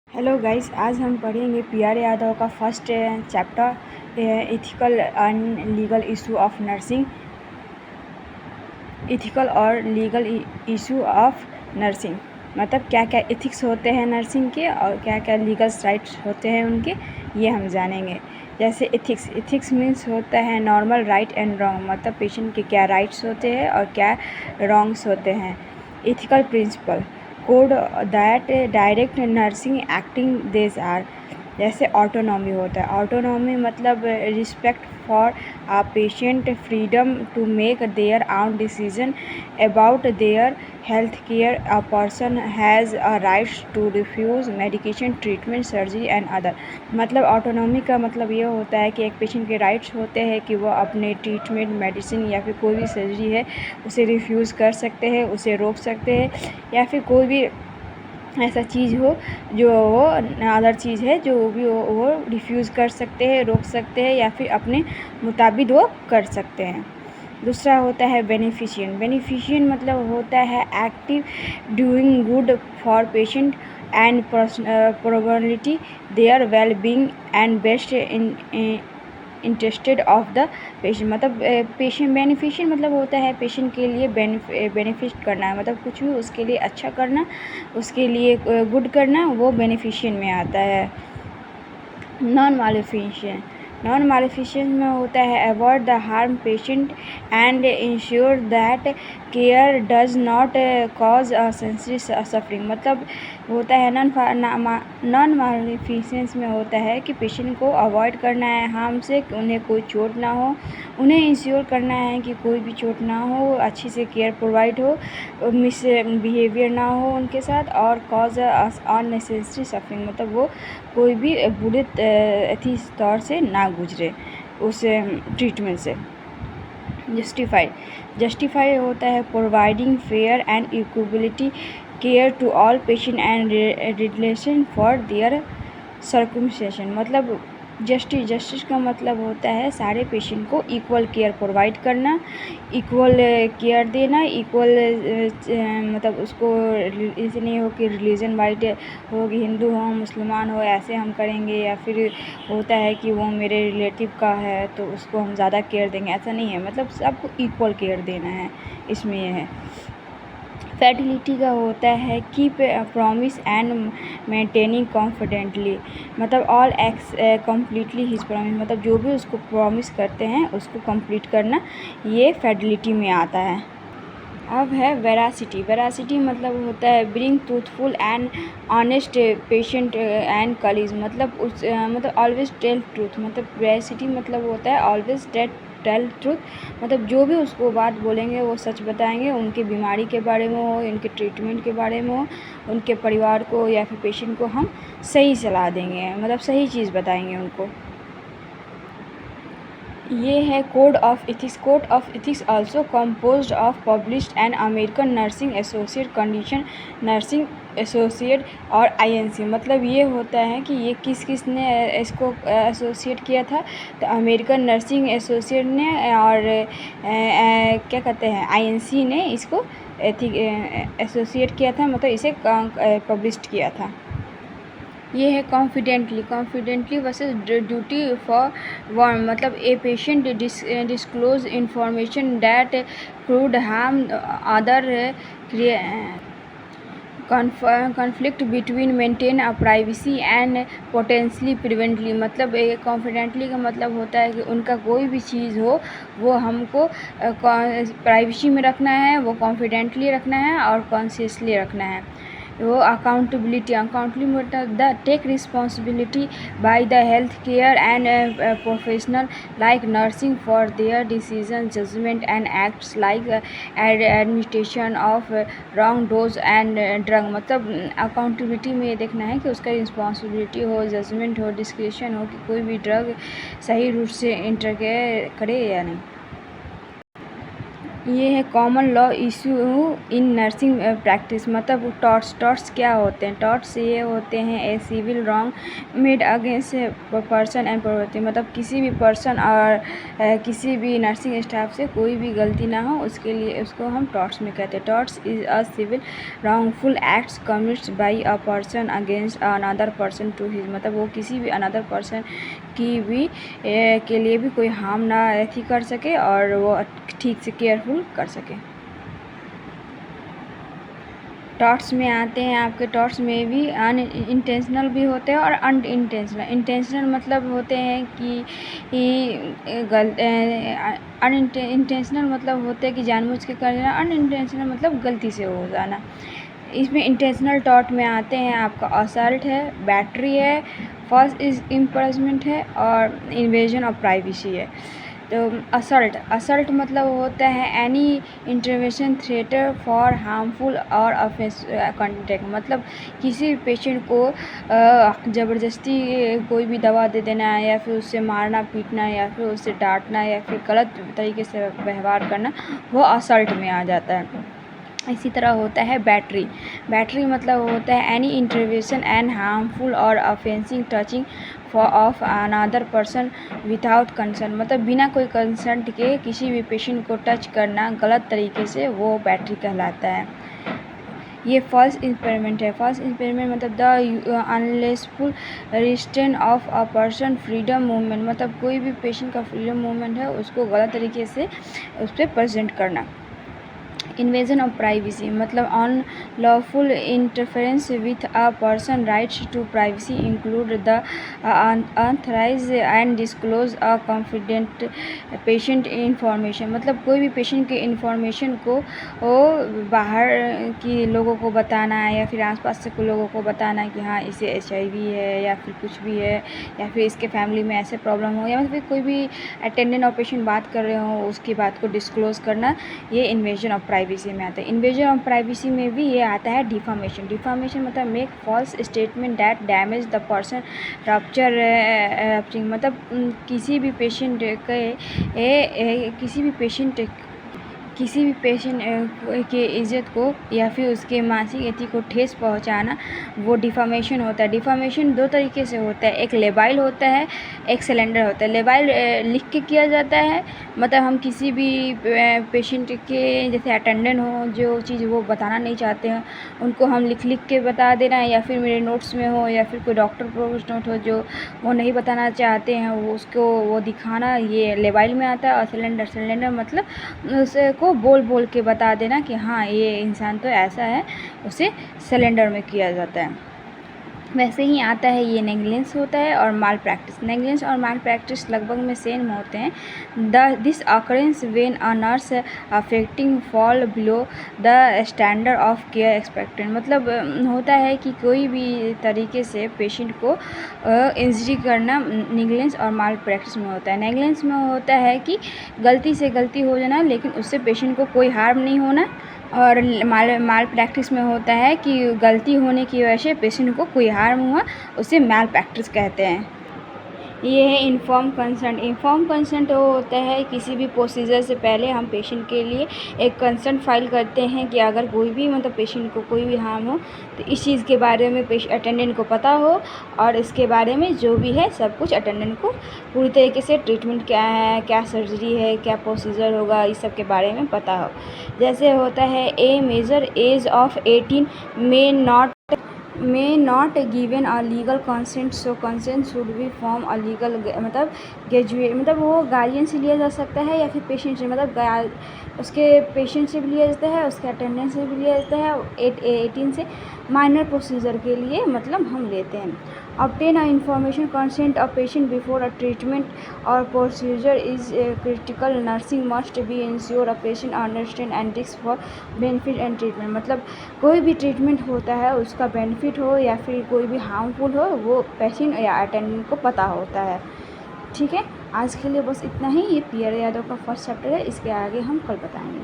Hello guys, आज हम पढ़ेंगे पी.आर. यादव का first chapter ethical and legal issue of nursing. Ethical और लीगल इशू ऑफ नर्सिंग मतलब क्या क्या एथिक्स होते हैं नर्सिंग के और क्या क्या लीगल राइट्स होते हैं उनके, ये हम जानेंगे। जैसे एथिक्स मीन्स होता है नॉर्मल राइट एंड रॉन्ग, मतलब पेशेंट के क्या राइट्स होते हैं और क्या रॉन्ग्स होते हैं। Ethical principle code that direct nursing acting this are. जैसे ऑटोनॉमी होता है, ऑटोनॉमी मतलब respect for a patient, freedom to make their own decision about their health care. A person has a rights to refuse medication, treatment, surgery and other. मतलब autonomy का मतलब ये होता है कि एक पेशेंट के राइट्स होते हैं कि वो अपने ट्रीटमेंट, मेडिसिन या फिर कोई भी सर्जरी है उसे रिफ्यूज़ कर सकते हैं, उसे रोक सकते हैं, या फिर कोई भी ऐसा चीज़ हो जो वो अदर चीज़ है जो भी वो रिफ्यूज़ कर सकते हैं, रोक सकते हैं या फिर अपने मुताबिक वो कर सकते हैं। दूसरा होता है बेनिफिशियन मतलब होता है active doing good for patient and probability their well being and best interested of the patient. मतलब पेशेंट बेनिफिशियन मतलब होता है पेशेंट के लिए बेनिफिट करना, मतलब कुछ भी उसके लिए अच्छा करना, उसके लिए गुड करना, वो बेनिफिशियन में आता है। नॉन मालिफिशियन में होता है avoid the harm patient and ensure that care does not cause a sensory suffering. मतलब होता है नॉन मालिफिशियंस में होता है कि पेशेंट को अवॉइड करना है हार्म से, उन्हें कोई चोट ना हो, उन्हें इंश्योर करना है कि कोई भी चोट ना हो, अच्छी से केयर प्रोवाइड हो, मिस बिहेवियर ना हो उनके साथ, और कॉज अननेसेसरी सफरिंग मतलब वो कोई भी बुरे तौर से ना गुजरे उस ट्रीटमेंट से। जस्टिफाई होता है providing fair and equality care to all patient and relation for their circumstances. मतलब जस्टिस का मतलब होता है सारे पेशेंट को इक्वल केयर प्रोवाइड करना, इक्वल केयर देना, इक्वल मतलब उसको ऐसे नहीं हो कि रिलीजन वाइज हो कि हिंदू हो मुसलमान हो ऐसे हम करेंगे, या फिर होता है कि वो मेरे रिलेटिव का है तो उसको हम ज़्यादा केयर देंगे, ऐसा नहीं है। मतलब सबको इक्वल केयर देना है, इसमें यह है। फैटिलिटी का होता है keep promise and maintaining confidently, मतलब all x completely his promise, मतलब जो भी उसको प्रॉमिस करते हैं उसको कंप्लीट करना, ये फैटिलिटी में आता है। अब है वेरासिटी मतलब होता है bring truthful and honest patient and colleagues, मतलब उस मतलब ऑलवेज टेल ट्रूथ। मतलब वेरासिटी मतलब होता है ऑलवेज टेल ट्रूथ, मतलब जो भी उसको बात बोलेंगे वो सच बताएंगे, उनकी बीमारी के बारे में हो, उनके ट्रीटमेंट के बारे में हो, उनके परिवार को या फिर पेशेंट को हम सही सलाह देंगे, मतलब सही चीज़ बताएंगे उनको। ये है code of ethics also composed of published and American nursing associate, condition nursing associate और INC। मतलब ये होता है कि ये किस ने इसको एसोसिएट किया था, तो अमेरिकन नर्सिंग एसोसिएट ने और क्या कहते हैं INC ने इसको एसोसिएट किया था, मतलब इसे पब्लिश्ड किया था। ये है confidently versus duty for warn, मतलब a patient disclose information that crude harm other conflict between maintain a privacy and potentially prevently. मतलब कॉन्फिडेंटली का मतलब होता है कि उनका कोई भी चीज़ हो वो हमको प्राइवेसी में रखना है, वो कॉन्फिडेंटली रखना है और कॉन्शियसली रखना है। वो अकाउंटेबिलिटी मतलब the take responsibility by the health care and professional like nursing for their decision judgement and acts like administration of wrong dose and drug. मतलब अकाउंटेबिलिटी में ये देखना है कि उसका रिस्पॉन्सिबिलिटी हो, जजमेंट हो, डिस्क्रिशन हो कि कोई भी ड्रग सही रूट से इंटर करे या नहीं। ये है common law issue in nursing practice. मतलब टॉर्ट्स क्या होते हैं? टॉर्ट्स ये होते हैं a civil wrong made against person and property. मतलब किसी भी पर्सन और किसी भी नर्सिंग स्टाफ से कोई भी गलती ना हो, उसके लिए उसको हम टॉर्ट्स में कहते हैं। Torts is a civil wrongful acts commits by a person against another person to his. मतलब वो किसी भी अनदर पर्सन की भी के लिए भी कोई हार्म ना ऐसी कर सके और वो ठीक से केयरफुल कर सके। टॉर्ट्स में आते हैं आपके। टॉर्ट्स में भी अनइंटेंशनल भी होते हैं और अनइंटेंशनल। इंटेंशनल मतलब होते हैं कि इंटेंशनल मतलब होते हैं कि जानबूझ के कर देना। अनइंटेंशनल मतलब गलती से हो जाना। इसमें इंटेंशनल टॉर्ट में आते हैं आपका असल्ट है, बैटरी है, फॉल्स इम्प्रेजमेंट है और इन्वेजन ऑफ प्राइवेसी है। तो असल्ट मतलब होता है any intervention treater for harmful और ऑफेंस कंटेक्ट। मतलब किसी पेशेंट को ज़बरदस्ती कोई भी दवा दे देना है या फिर उससे मारना पीटना या फिर उससे डांटना या फिर गलत तरीके से व्यवहार करना, वो असल्ट में आ जाता है। इसी तरह होता है बैटरी मतलब होता है एनी इंटरवेंशन एंड हार्मफुल और offensive touching of another person without concern. मतलब बिना कोई कंसर्ट के किसी भी पेशेंट को टच करना गलत तरीके से, वो बैटरी कहलाता है। ये फॉल्स इम्पेयरमेंट है। फॉल्स इम्पेयरमेंट मतलब the unlawful restraint of a person freedom movement. मतलब कोई भी पेशेंट का फ्रीडम मूवमेंट है उसको गलत तरीके से उस पर प्रेजेंट करना। इन्वेजन ऑफ प्राइवेसी मतलब unlawful interference with a person rights to privacy include the unauthorise and disclose a confident patient information. मतलब कोई भी पेशेंट के इंफॉर्मेशन को बाहर की लोगों को बताना है या फिर आसपास से लोगों को बताना है कि हाँ इसे HIV है या फिर कुछ भी है या फिर इसके फैमिली में ऐसे प्रॉब्लम हो या फिर कोई भी अटेंडेंट और पेशेंट बात कर रहे हो उसकी बात को डिस्क्लोज करना, ये इन्वेजन ऑफ प्राइवेसी में आता है। इन्वेजन ऑफ प्राइवेसी में भी ये आता है डिफामेशन मतलब make false statement that damage the person rupture. मतलब किसी भी पेशेंट के इज्जत को या फिर उसके मानसिक स्थिति को ठेस पहुंचाना, वो डिफामेशन होता है। डिफामेशन दो तरीके से होता है, एक लेबाइल होता है, एक सिलेंडर होता है। लेबाइल लिख के किया जाता है, मतलब हम किसी भी पेशेंट के जैसे अटेंडेंट हो जो चीज़ वो बताना नहीं चाहते हैं उनको हम लिख के बता देना है, या फिर मेरे नोट्स में हो या फिर कोई डॉक्टर प्रोग्रेस नोट हो जो वो नहीं बताना चाहते हैं वो उसको वो दिखाना, ये लेबाइल में आता है। और सिलेंडर मतलब उसको बोल के बता देना कि हाँ ये इंसान तो ऐसा है, उसे सिलेंडर में किया जाता है। वैसे ही आता है ये नेग्लिजेंस होता है और माल प्रैक्टिस। नेग्लिजेंस और माल प्रैक्टिस लगभग में सेम होते हैं। This occurrence when a nurse affecting fall below the standard of care expected. मतलब होता है कि कोई भी तरीके से पेशेंट को इंजरी करना नेग्लिजेंस और माल प्रैक्टिस में होता है। नेग्लिजेंस में होता है कि गलती से गलती हो जाना लेकिन उससे पेशेंट को कोई हार्म नहीं होना, और माल प्रैक्टिस में होता है कि गलती होने की वजह से पेशेंट को कोई हार्म हुआ, उसे माल प्रैक्टिस कहते हैं। ये है इन्फॉर्म कंसेंट। इन्फॉर्म कंसेंट वो होता है किसी भी प्रोसीजर से पहले हम पेशेंट के लिए एक कंसेंट फाइल करते हैं कि अगर कोई भी मतलब पेशेंट को कोई भी हार्म हो तो इस चीज़ के बारे में अटेंडेंट को पता हो, और इसके बारे में जो भी है सब कुछ अटेंडेंट को पूरी तरीके से ट्रीटमेंट क्या है, क्या सर्जरी है, क्या प्रोसीजर होगा, इस सब के बारे में पता हो। जैसे होता है a major age of 18 may not given a legal consent, so consent should be from a legal मतलब ग्रेजुएट। मतलब वो गार्जियन से लिया जा सकता है या फिर पेशेंट से, मतलब उसके पेशेंट से भी लिया जाता है, उसके अटेंडेंट से भी लिया जाता है। 18 से माइनर प्रोसीजर के लिए मतलब हम लेते हैं। obtain a information consent of patient before a treatment or procedure is critical. Nursing must be ensure a patient understand and risk for benefit and treatment। मतलब कोई भी ट्रीटमेंट होता है उसका बेनिफिट हो या फिर कोई भी हार्मफुल हो वो पेशेंट या अटेंडेंट को पता होता है। ठीक है, आज के लिए बस इतना ही। ये पीआर यादव का फर्स्ट चैप्टर है, इसके आगे हम कल बताएंगे।